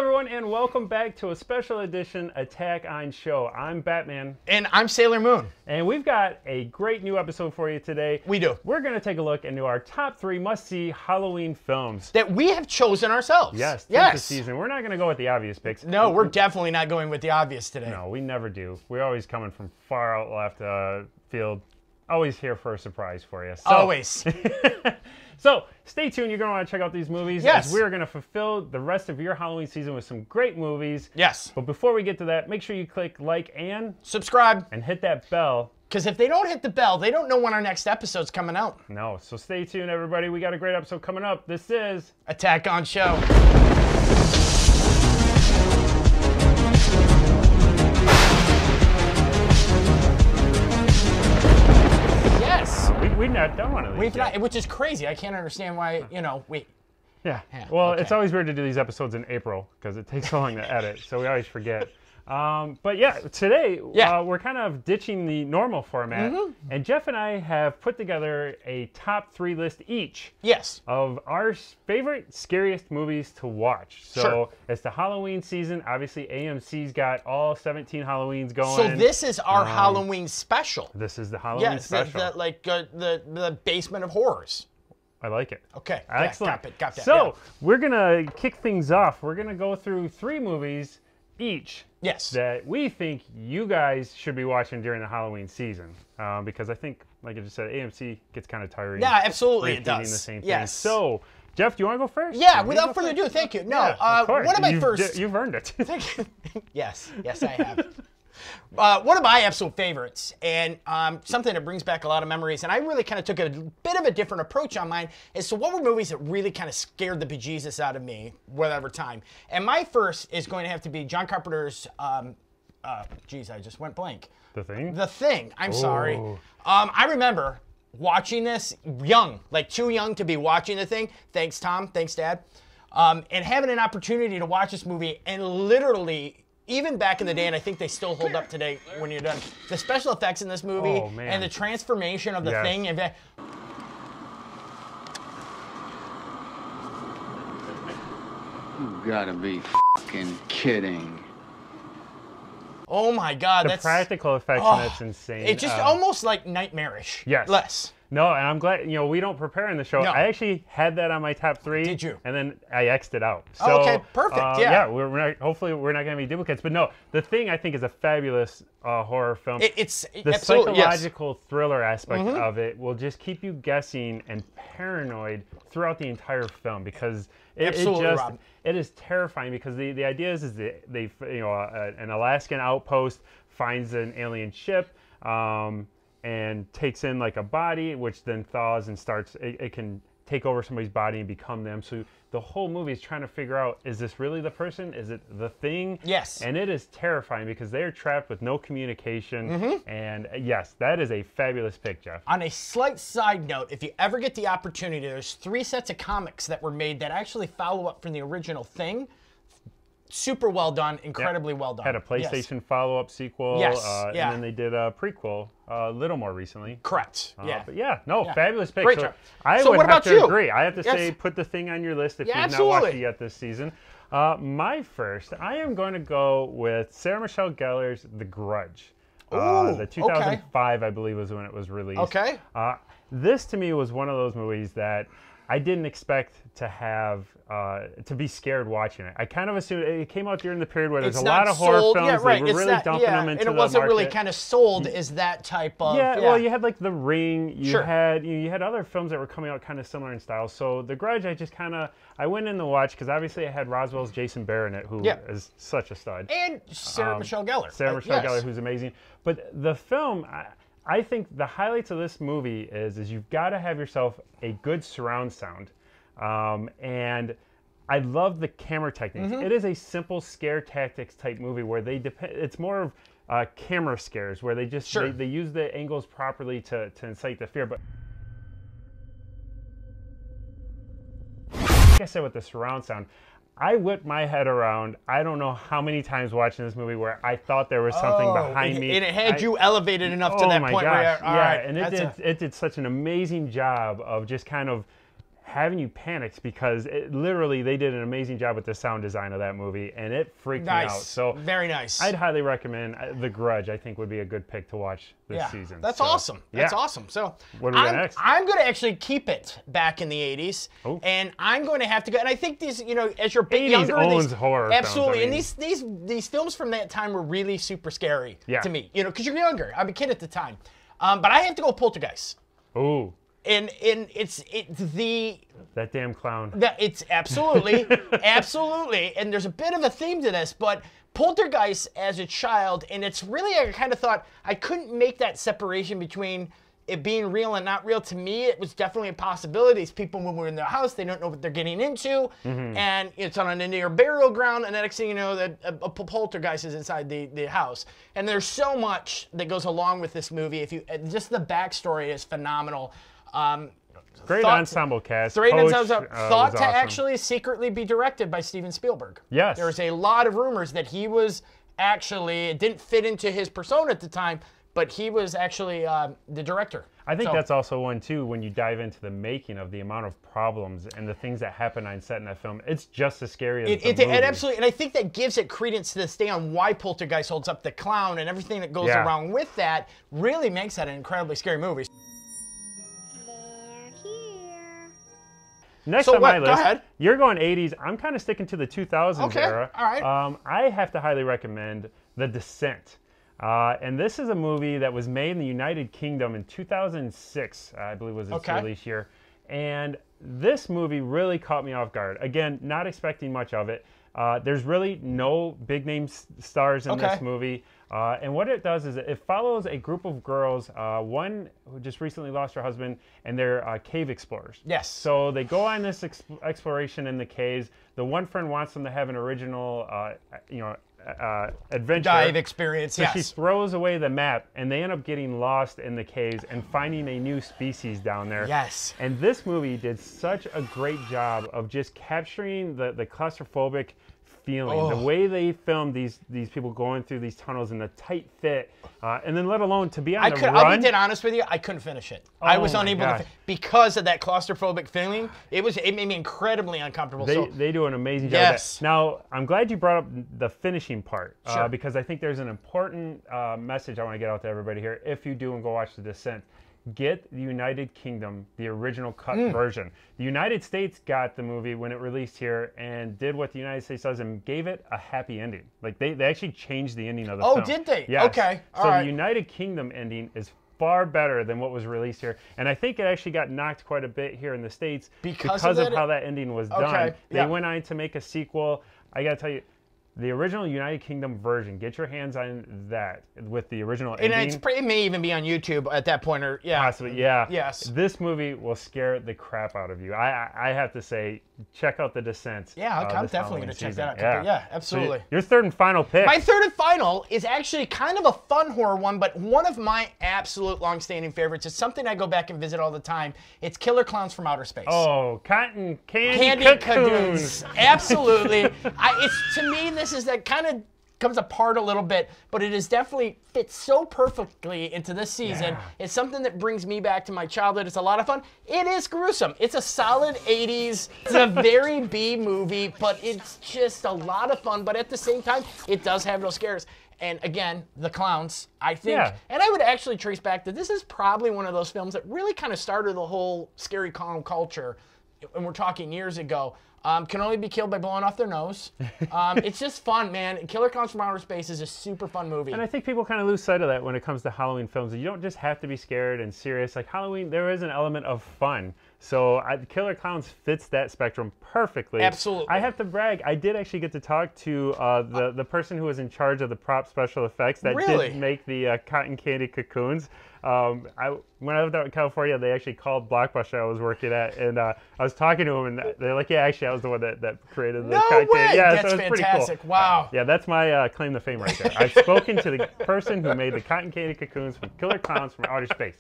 everyone, and welcome back to a special edition Attack on Show. I'm Batman. And I'm Sailor Moon. And we've got a great new episode for you today. We do. We're going to take a look into our top 3 must-see Halloween films That we have chosen ourselves. Yes. This season. We're not going to go with the obvious picks. No, we're definitely not going with the obvious today. No, we never do. We're always coming from far out left field. Always here for a surprise for you. So, Always. So, stay tuned. You're going to want to check out these movies. Yes. As we're going to fulfill the rest of your Halloween season with some great movies. Yes. But before we get to that, make sure you click like and Subscribe. hit that bell. Because if they don't hit the bell, they don't know when our next episode's coming out. No, so stay tuned, everybody. We got a great episode coming up. This is Attack on Show. Yes. We've not done one of these We've yet. not, which is crazy. I can't understand why, Yeah. Yeah, Well, okay. it's always weird to do these episodes in April because it takes so long to edit, so we always forget. But yeah, today we're kind of ditching the normal format, and Jeff and I have put together a top 3 list each. Yes. Of our favorite, scariest movies to watch. So Sure. it's the Halloween season. Obviously, AMC's got all 17 Halloweens going. So this is our Halloween special. This is the Halloween Yes, special. the basement of horrors. I like it. Okay. Excellent. Yeah, got that. So we're gonna kick things off. We're gonna go through 3 movies each. Yes. That we think you guys should be watching during the Halloween season, because I think, like I just said, AMC gets kind of tiring. Yeah, absolutely, it repeating does. the same Yes. thing. So, Jeff, do you want to go first? Yeah, You without go further first? ado, thank you. No, Yeah, of course. one of my first. You've earned it. Yes, I have. One of my absolute favorites, and something that brings back a lot of memories, and I really kind of took a bit of a different approach on mine, is so what were movies that really kind of scared the bejesus out of me, whatever time. And my first is going to have to be John Carpenter's, geez, I just went blank. The Thing? The Thing, I'm sorry. Oh. I remember watching this young, like too young to be watching The Thing. Thanks, Tom. Thanks, Dad. And having an opportunity to watch this movie and literally, even back in the day, and I think they still hold up today when you're done, the special effects in this movie Oh, man. and the transformation of the Yes. Thing. And You gotta be fucking kidding. oh my God, The that's practical effects in it's insane. It's just almost like nightmarish. Yes. Less. No, and I'm glad, we don't prepare in the show. No. I actually had that on my top 3. Did you? And then I X'd it out. So, Oh, okay, perfect, yeah. we're not, hopefully we're not going to be duplicates. But no, The Thing, I think, is a fabulous horror film. It's the absolutely, yes. psychological thriller aspect of it will just keep you guessing and paranoid throughout the entire film because Absolutely, Rob. it is terrifying because the idea is that they an Alaskan outpost finds an alien ship and takes in like a body, which then thaws and starts. It can take over somebody's body and become them. So the whole movie is trying to figure out: is this really the person? Is it the thing? Yes. And it is terrifying because they are trapped with no communication. And yes, that is a fabulous pick, Jeff. On a slight side note, if you ever get the opportunity, there's 3 sets of comics that were made that actually follow up from the original Thing. Super well done, incredibly well done. Had a PlayStation follow-up sequel. Yes, yeah. And then they did a prequel a little more recently. Correct. Yeah. But yeah, no, fabulous pick. Great So job. I So would what have about to you? agree. I have to Yes. say, put The Thing on your list if Yeah, you've not watched absolutely. it yet this season. My first, I am going to go with Sarah Michelle Gellar's The Grudge. Ooh, The 2005, I believe, was when it was released. Okay. This to me was one of those movies that I didn't expect to have to be scared watching it. I kind of assumed it came out during the period where there's It's a lot not of horror sold. films. Yeah, right. They were It's really not, dumping yeah, them into and it the wasn't really market. kind of sold as that type of. Yeah, well, you had like The Ring. You Sure. had you had other films that were coming out kind of similar in style. So The Grudge, I just I went in to watch because obviously I had Roswell's Jason Barrett, who Yeah. is such a stud. And Sarah Michelle Gellar. Sarah Michelle yes. Gellar, who's amazing. But the film, I think the highlights of this movie is you've got to have yourself a good surround sound. And I love the camera techniques. It is a simple scare tactics type movie where it's more of camera scares where they just Sure. they use the angles properly to incite the fear. But like I said with the surround sound, I whipped my head around. I don't know how many times watching this movie where I thought there was something behind me. And it had you elevated enough to Oh that my point gosh, where, all right, and it did such an amazing job of just kind of having you panicked because literally they did an amazing job with the sound design of that movie, and it freaked me out. So very nice. I'd highly recommend The Grudge. I think would be a good pick to watch this season. That's so, awesome. That's awesome. So what do we got next? I'm going to actually keep it back in the 80s, and I'm going to have to go. And I think these, as you're a bit 80s younger, owns horror absolutely. films. I mean, And these films from that time were really super scary Yeah. to me, because you're younger. I'm a kid at the time, but I have to go Poltergeist. Ooh, And it's that damn clown. it's absolutely, absolutely, and there's a bit of a theme to this, but Poltergeist as a child, and it's really, I kind of thought I couldn't make that separation between it being real and not real. To me, it was definitely a possibility. These people, when we're in their house, they don't know what they're getting into, and it's on an near burial ground, and the next thing you know, that a poltergeist is inside the house. And there's so much that goes along with this movie. Just the backstory is phenomenal. Great ensemble cast. Great Coach, ensemble. was Thought to awesome. actually secretly be directed by Steven Spielberg. Yes. There was a lot of rumors that he was actually, it didn't fit into his persona at the time, but he was actually the director. I think that's also one, too, when you dive into the making of the amount of problems and the things that happen on set in that film. It's just as scary as the movie. It absolutely, and I think that gives it credence to this day on why Poltergeist holds up. The clown and everything that goes around with that really makes that an incredibly scary movie. Next So on my what? list, Go ahead. you're going 80s. I'm kind of sticking to the 2000s era. All right. I have to highly recommend The Descent. And this is a movie that was made in the United Kingdom in 2006, I believe was its release year. And this movie really caught me off guard. Again, not expecting much of it. There's really no big name stars in this movie. And what it does is it follows a group of girls, one who just recently lost her husband, and they're cave explorers. Yes. So they go on this exploration in the caves. The one friend wants them to have an original, adventure. Dive experience, so she throws away the map, and they end up getting lost in the caves and finding a new species down there. Yes. And this movie did such a great job of just capturing the claustrophobic feeling, the way they filmed these people going through these tunnels in the tight fit, and then let alone to be on the run. I'll be dead honest with you, I couldn't finish it. I was unable to because of that claustrophobic feeling. It made me incredibly uncomfortable. They do an amazing job. Yes. Now, I'm glad you brought up the finishing part, because I think there's an important message I want to get out to everybody here. If you do and go watch The Descent, get the United Kingdom, the original cut version. The United States got the movie when it released here and did what the United States does and gave it a happy ending. Like they actually changed the ending of the film. Oh, did they? Yes. Okay. So the United Kingdom ending is far better than what was released here. And I think it actually got knocked quite a bit here in the States because of how that ending was done. They went on to make a sequel. I got to tell you, the original United Kingdom version, get your hands on that with the original ending. And it may even be on YouTube at that point, or possibly, yeah. Yes. This movie will scare the crap out of you. I have to say, check out The Descent. Yeah, I'm definitely going to check that out. Yeah, absolutely. So your third and final pick. My third and final is actually kind of a fun horror one, but one of my absolute long-standing favorites. It's something I go back and visit all the time. It's Killer Clowns from Outer Space. Oh, cotton candy cocoons. Absolutely. To me, this is that kind of comes apart a little bit, but it is definitely fits so perfectly into this season. It's something that brings me back to my childhood. It's a lot of fun. It is gruesome. It's a solid 80s. It's a very B movie, but it's just a lot of fun. But at the same time, it does have those scares. And again, the clowns, I think, and I would actually trace back that this is probably one of those films that really kind of started the whole scary clown culture. And we're talking years ago. Can only be killed by blowing off their nose. It's just fun, man. Killer Clowns from Outer Space is a super fun movie. And I think people kind of lose sight of that when it comes to Halloween films. You don't just have to be scared and serious. Like Halloween, there is an element of fun. So Killer Clowns fits that spectrum perfectly. Absolutely. I have to brag. I did actually get to talk to the person who was in charge of the prop special effects that did make the cotton candy cocoons. When I lived out in California, they actually called Blockbuster I was working at, and I was talking to them, and they're like, "Yeah, actually, I was the one that created the cotton candy." Yeah, that's so it's fantastic. Pretty cool. Wow. Yeah, that's my claim to fame right there. I've spoken to the person who made the cotton candy cocoons from Killer Clowns from Outer Space.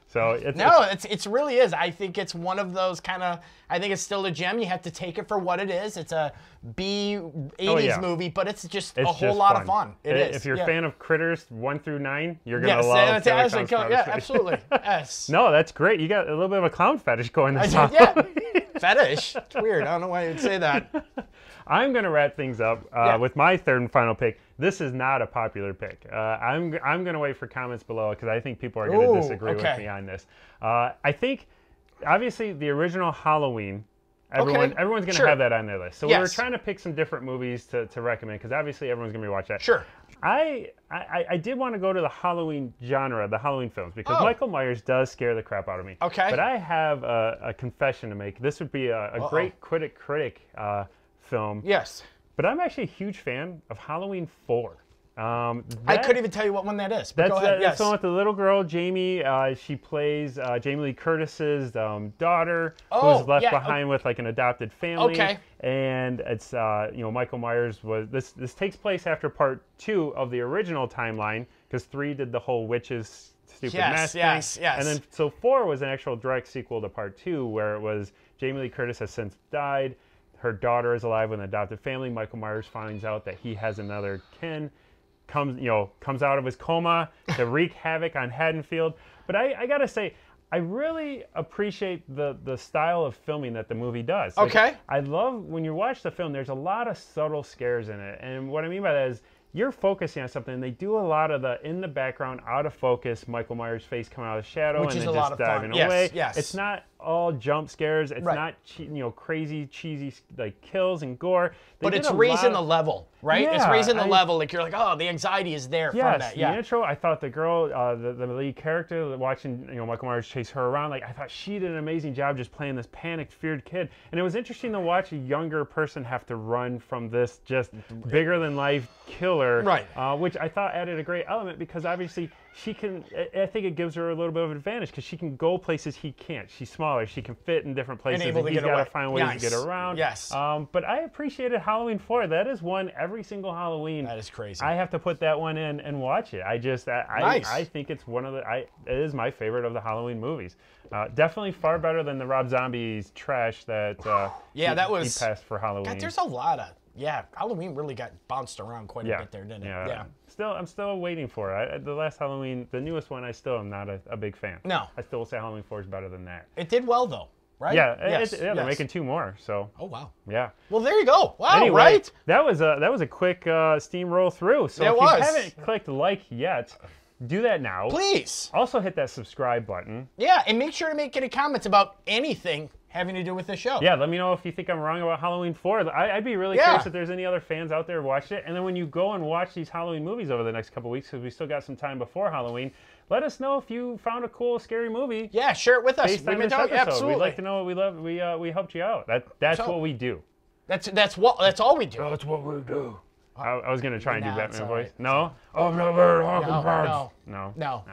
So it really is. I think it's one of those kind of. I think it's still a gem. You have to take it for what it is. It's a B 80s movie, but it's just a whole lot of fun. It is. If you're a fan of Critters 1 through 9, you're gonna love Killer Clowns from Outer Space. Absolutely. Yes. No, that's great. You got a little bit of a clown fetish going this Yeah. Fetish? It's weird. I don't know why you'd say that. I'm going to wrap things up with my third and final pick. This is not a popular pick. I'm going to wait for comments below because I think people are going to disagree with me on this. I think, obviously, the original Halloween, everyone's going to have that on their list. So we were trying to pick some different movies to recommend because obviously everyone's going to be watching that. Sure. I did want to go to the Halloween genre, the Halloween films, because Michael Myers does scare the crap out of me. Okay. But I have a confession to make. This would be a great critic film. Yes. But I'm actually a huge fan of Halloween 4. I couldn't even tell you what one that is. But That's go ahead. That's the one with the little girl, Jamie. She plays Jamie Lee Curtis's daughter, who's left behind with like an adopted family. Okay. And it's Michael Myers was this takes place after part 2 of the original timeline because 3 did the whole witches stupid mask thing. Yes. And then so 4 was an actual direct sequel to part 2 where it was Jamie Lee Curtis has since died. Her daughter is alive with an adopted family. Michael Myers finds out that he has another kin. Comes out of his coma to wreak havoc on Haddonfield. But I gotta say, I really appreciate the style of filming that the movie does. Okay. I love when you watch the film. There's a lot of subtle scares in it, and what I mean by that is you're focusing on something. And they do a lot of the in the background, out of focus, Michael Myers' face coming out of the shadow, Which and is then a lot just of fun. diving away. Yes. It's not all jump scares. It's not crazy cheesy like kills and gore. But it's raising the level, right? It's raising the level. Like you're like, oh, the anxiety is there from that. Yeah. The intro, I thought the girl, the lead character, watching Michael Myers chase her around, like I thought she did an amazing job just playing this panicked, feared kid. And it was interesting to watch a younger person have to run from this just bigger than life killer, right? Which I thought added a great element because obviously she can. I think it gives her a little bit of an advantage because she can go places he can't. She's smaller. She can fit in different places. And he's got to find ways to get around. Yes. But I appreciated Halloween 4. That is one every single Halloween. That is crazy. I have to put that one in and watch it. I think it's one of it is my favorite of the Halloween movies. Definitely far better than the Rob Zombie's trash that he passed for Halloween. God, there's a lot of Halloween really got bounced around quite a bit there, didn't it? Yeah. I'm still waiting for it. The last Halloween, the newest one, I still am not a big fan. No. I still will say Halloween 4 is better than that. It did well though, right? Yeah, they're making 2 more. So. Oh wow. Yeah. Well, there you go. Wow. Anyway, right? That was a quick steamroll through. So if you haven't clicked like yet, do that now. Please. Also hit that subscribe button. Yeah, and make sure to make any comments about anything having to do with the show. Yeah, let me know if you think I'm wrong about Halloween 4. I'd be really curious if there's any other fans out there who watched it. And then when you go and watch these Halloween movies over the next couple weeks, because we still got some time before Halloween, let us know if you found a cool, scary movie. Yeah, share it with us. Based on this episode. Absolutely. We'd like to know what we love. We helped you out. That's what we do. That's all we do. That's what we do. I was going to try and do Batman voice. Right. No? Oh, no. No.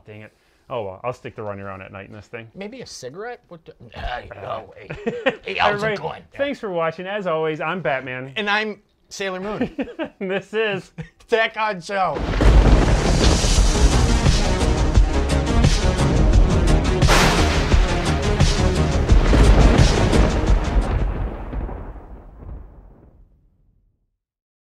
Dang it. Oh, well, I'll stick to running around at night in this thing. Maybe a cigarette? Hey, how's it going? Thanks for watching. As always, I'm Batman. And I'm Sailor Moon. This is Tech On Show.